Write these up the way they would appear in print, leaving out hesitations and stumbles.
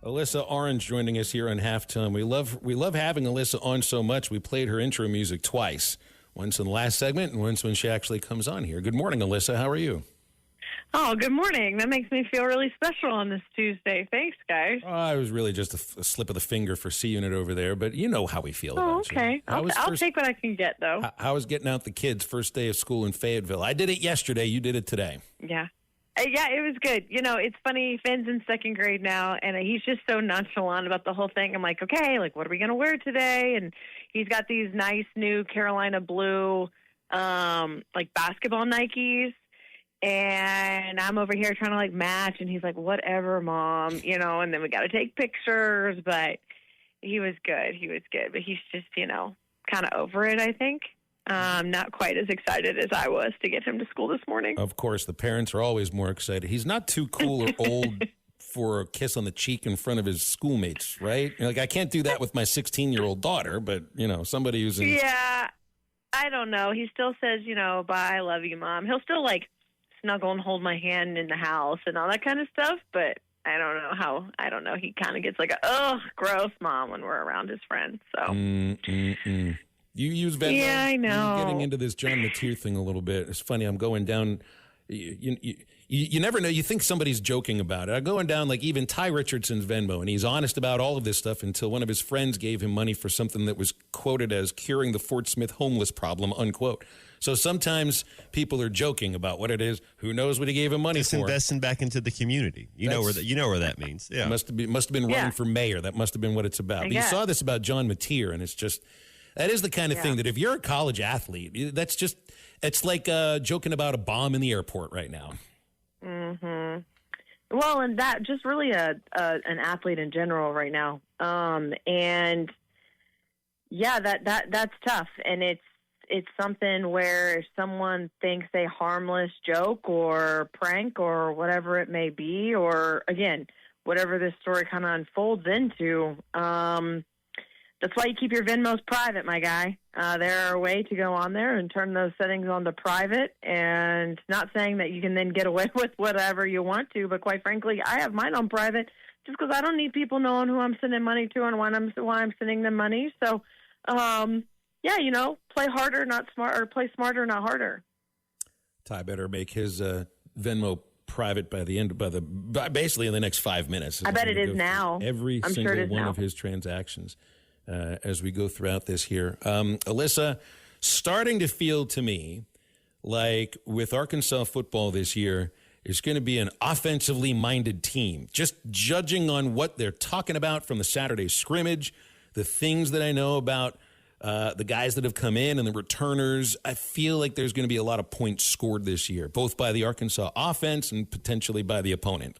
Alyssa Orange joining us here on Halftime. We love having Alyssa on so much. We played her intro music twice. Once in the last segment and once when she actually comes on here. Good morning, Alyssa. How are you? Oh, good morning. That makes me feel really special on this Tuesday. Thanks, guys. It was really just a slip of the finger for C Unit over there, but you know how we feel about okay. you. I'll take what I can get, though. How was getting out the kids first day of school in Fayetteville? I did it yesterday. You did it today. Yeah. Yeah, it was good. You know, it's funny. Finn's in second grade now, and he's just so nonchalant about the whole thing. I'm like, okay, like, what are we going to wear today? And he's got these nice new Carolina blue, like, basketball Nikes. And I'm over here trying to, like, match. And he's like, whatever, Mom. You know, and then we got to take pictures. But he was good. He was good. But he's just, you know, kind of over it, I think. Not quite as excited as I was to get him to school this morning. Of course, the parents are always more excited. He's not too cool or old for a kiss on the cheek in front of his schoolmates, right? Like, I can't do that with my 16-year-old daughter, but, you know, somebody who's in... Yeah, I don't know. He still says, you know, bye, I love you, Mom. He'll still, like, snuggle and hold my hand in the house and all that kind of stuff, but I don't know. He kind of gets like gross, Mom, when we're around his friends, so... You use Venmo? Yeah, I know. You're getting into this John Mateer thing a little bit. It's funny. I'm going down. You never know. You think somebody's joking about it. I'm going down like even Ty Richardson's Venmo, and he's honest about all of this stuff until one of his friends gave him money for something that was quoted as curing the Fort Smith homeless problem, unquote. So sometimes people are joking about what it is. Who knows what he gave him money Just for? Investing back into the community. You know where that means. Yeah. Must have been running for mayor. That must have been what it's about. But you saw this about John Mateer, and it's just... That is the kind of thing that if you're a college athlete, it's like joking about a bomb in the airport right now. Mm-hmm. Well, and that just really an athlete in general right now. And yeah, that's tough. And it's something where if someone thinks a harmless joke or prank or whatever it may be, or again, whatever this story kind of unfolds into, that's why you keep your Venmos private, my guy. There are a way to go on there and turn those settings on to private, and not saying that you can then get away with whatever you want to, but quite frankly, I have mine on private just because I don't need people knowing who I'm sending money to and why I'm sending them money. So, yeah, you know, play harder, not smart, or play smarter, not harder. Ty better make his Venmo private basically in the next 5 minutes. I bet it is now. Every single one of his transactions. As we go throughout this here. Alyssa, starting to feel to me like with Arkansas football this year, it's going to be an offensively minded team. Just judging on what they're talking about from the Saturday scrimmage, the things that I know about the guys that have come in and the returners, I feel like there's going to be a lot of points scored this year, both by the Arkansas offense and potentially by the opponent.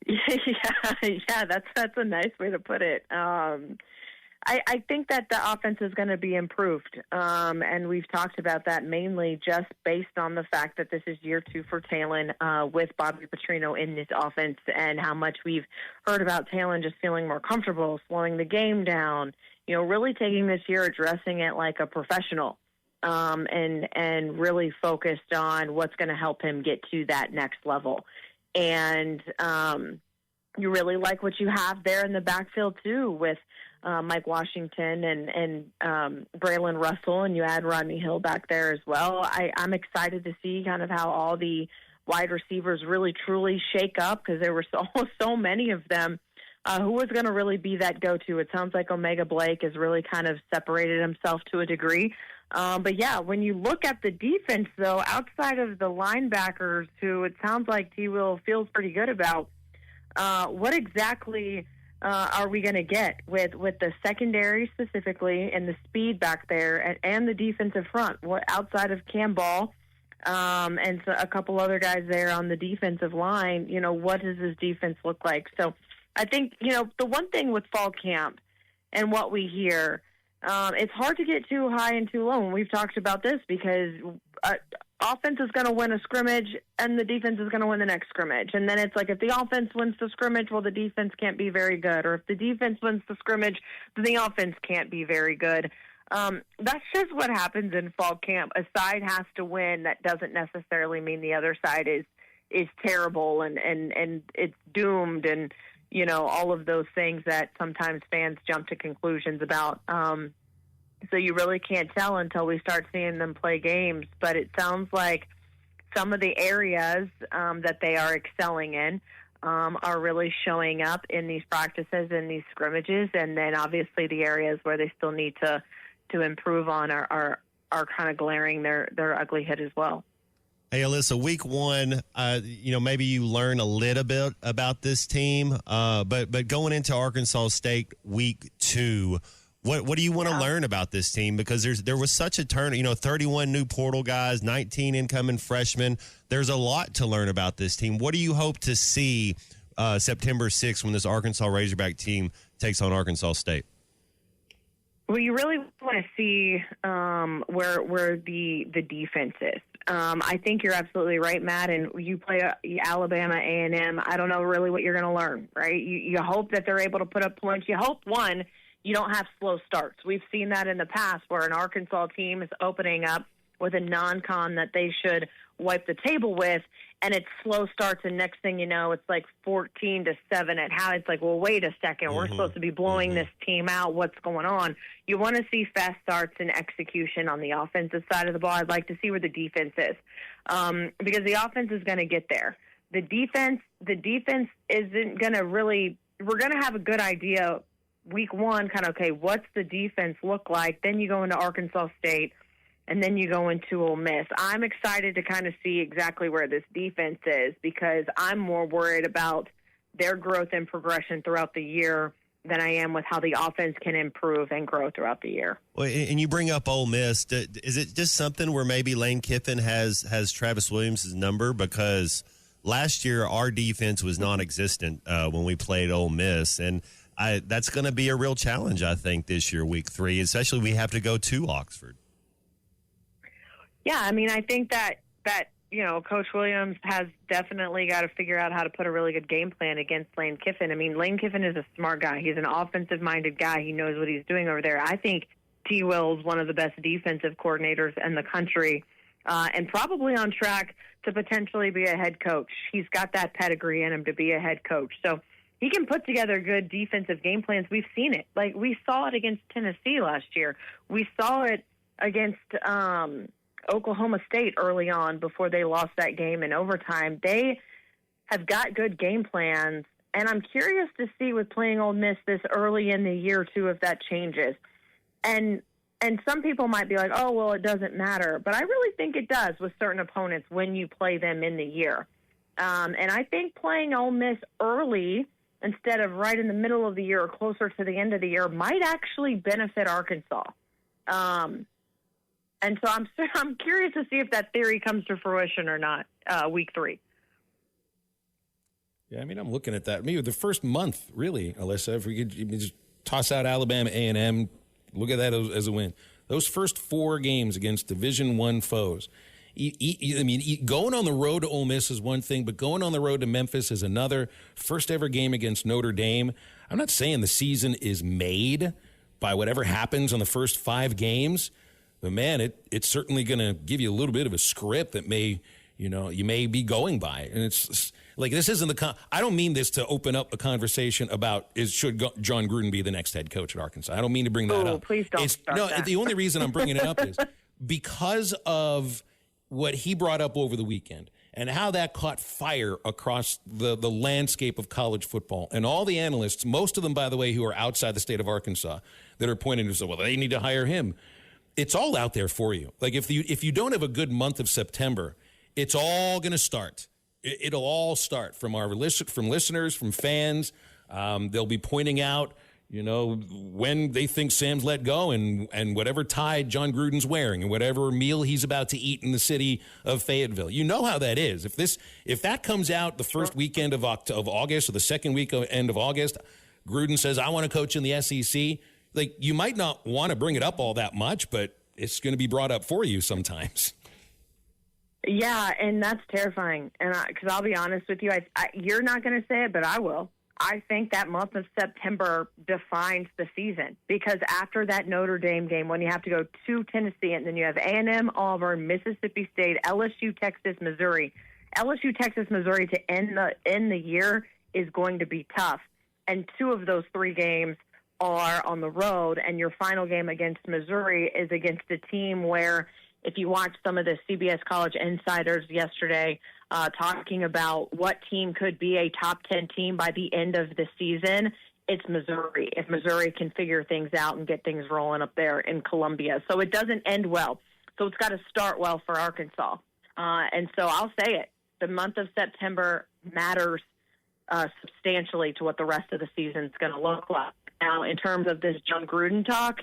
Yeah, that's a nice way to put it. I think that the offense is going to be improved, and we've talked about that mainly just based on the fact that this is year 2 for Talon with Bobby Petrino in this offense, and how much we've heard about Talon just feeling more comfortable, slowing the game down, you know, really taking this year, addressing it like a professional, and really focused on what's going to help him get to that next level. And you really like what you have there in the backfield, too, with Mike Washington and Braylon Russell, and you add Rodney Hill back there as well. I'm excited to see kind of how all the wide receivers really, truly shake up, because there were so many of them. Who was going to really be that go-to? It sounds like Omega Blake has really kind of separated himself to a degree. But, yeah, when you look at the defense, though, outside of the linebackers, who it sounds like T-Will feels pretty good about, what exactly are we going to get with the secondary specifically and the speed back there and the defensive front? What outside of Cam Ball and so a couple other guys there on the defensive line, you know, what does this defense look like? So I think, you know, the one thing with fall camp and what we hear, it's hard to get too high and too low. And we've talked about this because offense is going to win a scrimmage and the defense is going to win the next scrimmage. And then it's like, if the offense wins the scrimmage, well, the defense can't be very good. Or if the defense wins the scrimmage, then the offense can't be very good. That's just what happens in fall camp. A side has to win. That doesn't necessarily mean the other side is terrible and it's doomed and, all of those things that sometimes fans jump to conclusions about. So you really can't tell until we start seeing them play games. But it sounds like some of the areas that they are excelling in are really showing up in these practices and these scrimmages. And then obviously the areas where they still need to improve on are kind of glaring their ugly head as well. Hey, Alyssa, week one, maybe you learn a little bit about this team, but going into Arkansas State week two, what do you want to learn about this team? Because there was such a turn, 31 new portal guys, 19 incoming freshmen. There's a lot to learn about this team. What do you hope to see September 6th when this Arkansas Razorback team takes on Arkansas State? Well, you really want to see where the defense is. I think you're absolutely right, Matt. And you play Alabama, A&M. I don't know really what you're going to learn, right? You hope that they're able to put up points. You hope, one, you don't have slow starts. We've seen that in the past where an Arkansas team is opening up with a non-con that they should wipe the table with, and it's slow starts, and next thing you know, it's like 14-7 at how it's like, well, wait a second, we're supposed to be blowing this team out. What's going on? You want to see fast starts and execution on the offensive side of the ball. I'd like to see where the defense is, because the offense is going to get there. The defense isn't going to really. We're going to have a good idea week one, kind of, okay, what's the defense look like? Then you go into Arkansas State, and then you go into Ole Miss. I'm excited to kind of see exactly where this defense is because I'm more worried about their growth and progression throughout the year than I am with how the offense can improve and grow throughout the year. Well, and you bring up Ole Miss. Is it just something where maybe Lane Kiffin has Travis Williams' number? Because last year our defense was non-existent when we played Ole Miss, and that's going to be a real challenge, I think, this year, week 3, especially we have to go to Oxford. Yeah, I mean, I think that Coach Williams has definitely got to figure out how to put a really good game plan against Lane Kiffin. I mean, Lane Kiffin is a smart guy. He's an offensive-minded guy. He knows what he's doing over there. I think T. Will's one of the best defensive coordinators in the country and probably on track to potentially be a head coach. He's got that pedigree in him to be a head coach. So he can put together good defensive game plans. We've seen it. Like, we saw it against Tennessee last year. We saw it against Oklahoma State early on before they lost that game in overtime. They have got good game plans, and I'm curious to see with playing Ole Miss this early in the year, too, if that changes. And some people might be like, oh, well, it doesn't matter. But I really think it does with certain opponents when you play them in the year. And I think playing Ole Miss early instead of right in the middle of the year or closer to the end of the year might actually benefit Arkansas. And so I'm curious to see if that theory comes to fruition or not, week 3. Yeah, I mean, I'm looking at that. Maybe the first month, really, Alyssa, if we could just toss out Alabama, A&M, look at that as a win. Those first 4 games against Division I foes. Going on the road to Ole Miss is one thing, but going on the road to Memphis is another. First ever game against Notre Dame. I'm not saying the season is made by whatever happens on the first 5 games. But, man, it's certainly going to give you a little bit of a script that you may be going by. And it's like, this isn't I don't mean this to open up a conversation about should John Gruden be the next head coach at Arkansas. I don't mean to bring that up. Please don't start that. The only reason I'm bringing it up is because of what he brought up over the weekend and how that caught fire across the landscape of college football. And all the analysts, most of them, by the way, who are outside the state of Arkansas, that are pointing to, well, they need to hire him. It's all out there for you. Like, if you don't have a good month of September, it's all going to start. It'll all start from listeners, from fans. They'll be pointing out, when they think Sam's let go and whatever tie John Gruden's wearing and whatever meal he's about to eat in the city of Fayetteville. You know how that is. If that comes out the first weekend of August or the second weekend of August, Gruden says, I want to coach in the SEC. Like, you might not want to bring it up all that much, but it's going to be brought up for you sometimes. Yeah, and that's terrifying. And because I'll be honest with you, you're not going to say it, but I will. I think that month of September defines the season because after that Notre Dame game, when you have to go to Tennessee and then you have A&M, Auburn, Mississippi State, LSU, Texas, Missouri, LSU, Texas, Missouri to end the year is going to be tough. And 2 of those 3 games are on the road, and your final game against Missouri is against a team where, if you watch some of the CBS College Insiders yesterday talking about what team could be a top 10 team by the end of the season, it's Missouri, if Missouri can figure things out and get things rolling up there in Columbia. So it doesn't end well. So it's got to start well for Arkansas. And so I'll say it. The month of September matters substantially to what the rest of the season is going to look like. Now, in terms of this John Gruden talk,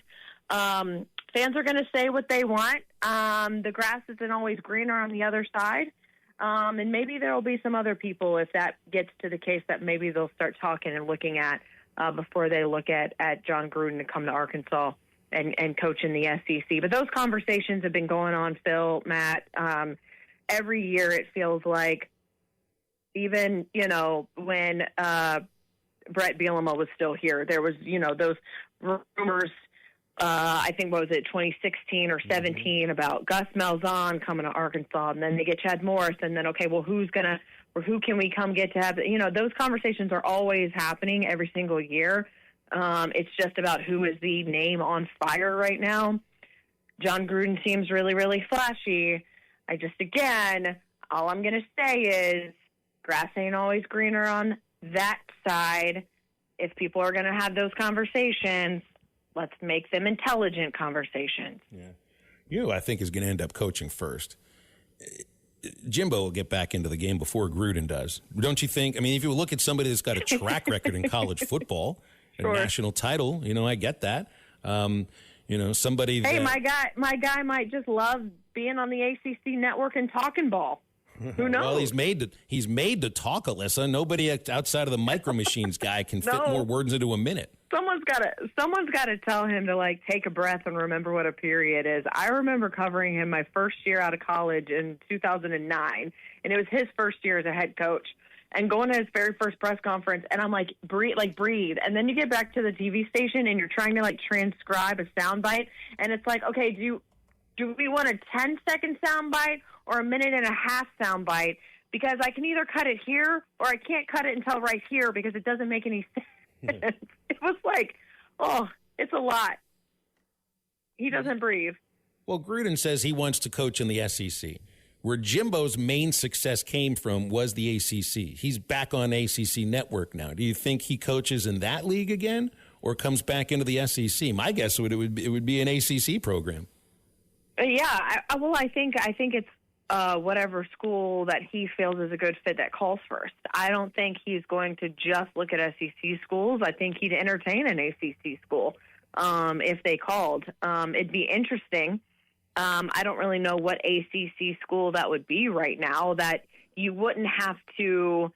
fans are going to say what they want. The grass isn't always greener on the other side. And maybe there will be some other people, if that gets to the case, that maybe they'll start talking and looking at before they look at John Gruden to come to Arkansas and coach in the SEC. But those conversations have been going on, Phil, Matt. Every year it feels like, even, when Brett Bielema was still here, there was, those rumors, I think, what was it, 2016 or 17, about Gus Malzahn coming to Arkansas, and then they get Chad Morris, and then, okay, well, who can we come get to have, those conversations are always happening every single year. It's just about who is the name on fire right now. John Gruden seems really, really flashy. Again, all I'm going to say is grass ain't always greener on that side. If people are going to have those conversations, let's make them intelligent conversations. Yeah. I think is going to end up coaching first. Jimbo will get back into the game before Gruden does. Don't you think? I mean, if you look at somebody that's got a track record in college football, a national title, I get that. Somebody that... Hey, my guy might just love being on the ACC network and talking ball. Who knows? Well, he's made to talk, Alyssa. Nobody outside of the Micro Machines guy can fit more words into a minute. Someone's got to tell him to take a breath and remember what a period is. I remember covering him my first year out of college in 2009, and it was his first year as a head coach. And going to his very first press conference, and I'm like, breathe. And then you get back to the TV station, and you're trying to transcribe a soundbite, and it's like, okay, do we want a 10-second soundbite or a minute and a half soundbite? Because I can either cut it here or I can't cut it until right here because it doesn't make any sense. It was like, it's a lot. He doesn't breathe. Well, Gruden says he wants to coach in the SEC. Where Jimbo's main success came from was the ACC. He's back on ACC network now. Do you think he coaches in that league again or comes back into the SEC? My guess would it would be an ACC program. Yeah, I think it's whatever school that he feels is a good fit that calls first. I don't think he's going to just look at SEC schools. I think he'd entertain an ACC school if they called. It'd be interesting. I don't really know what ACC school that would be right now that you wouldn't have to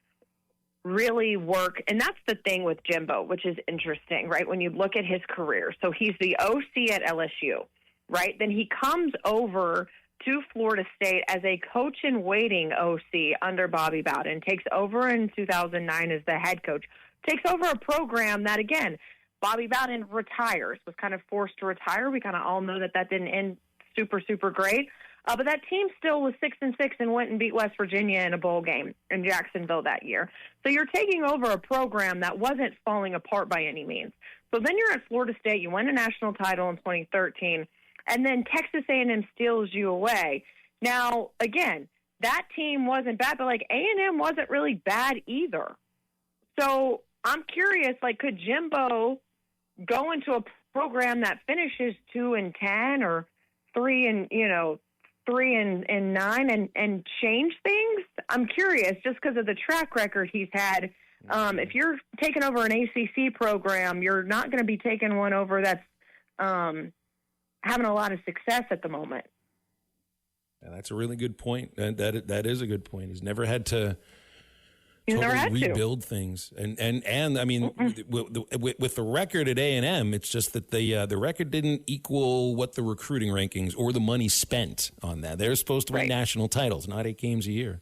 really work. And that's the thing with Jimbo, which is interesting, right? When you look at his career. So he's the OC at LSU, right? Then he comes over to Florida State as a coach-in-waiting OC under Bobby Bowden, takes over in 2009 as the head coach, takes over a program that, again, Bobby Bowden retires, was kind of forced to retire. We kind of all know that didn't end super, super great. But that team still was 6-6 and went and beat West Virginia in a bowl game in Jacksonville that year. So you're taking over a program that wasn't falling apart by any means. So then you're at Florida State. You win a national title in 2013, and then Texas A&M steals you away. Now, again, that team wasn't bad, but A&M wasn't really bad either. So I'm curious, could Jimbo go into a program that finishes 2-10 or 3-9 and change things? I'm curious, just because of the track record he's had. If you're taking over an ACC program, you're not going to be taking one over that's having a lot of success at the moment. Yeah, that's a really good point. That is a good point. He's never had to rebuild things, and I mean, with the record at A&M, it's just that the record didn't equal what the recruiting rankings or the money spent on that. They're supposed to win national titles, not 8 games a year.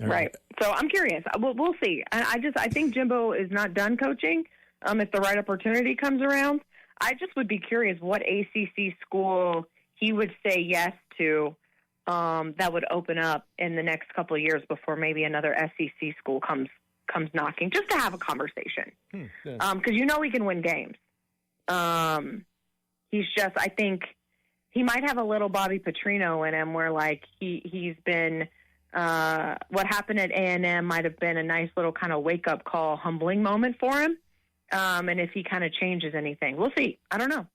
Right. So I'm curious. We'll see. I think Jimbo is not done coaching. If the right opportunity comes around, I just would be curious what ACC school he would say yes to that would open up in the next couple of years before maybe another SEC school comes knocking, just to have a conversation. Because we can win games. He's just, I think he might have a little Bobby Petrino in him, where like he's been. What happened at A&M might have been a nice little kind of wake up call, humbling moment for him. And if he kind of changes anything, we'll see. I don't know.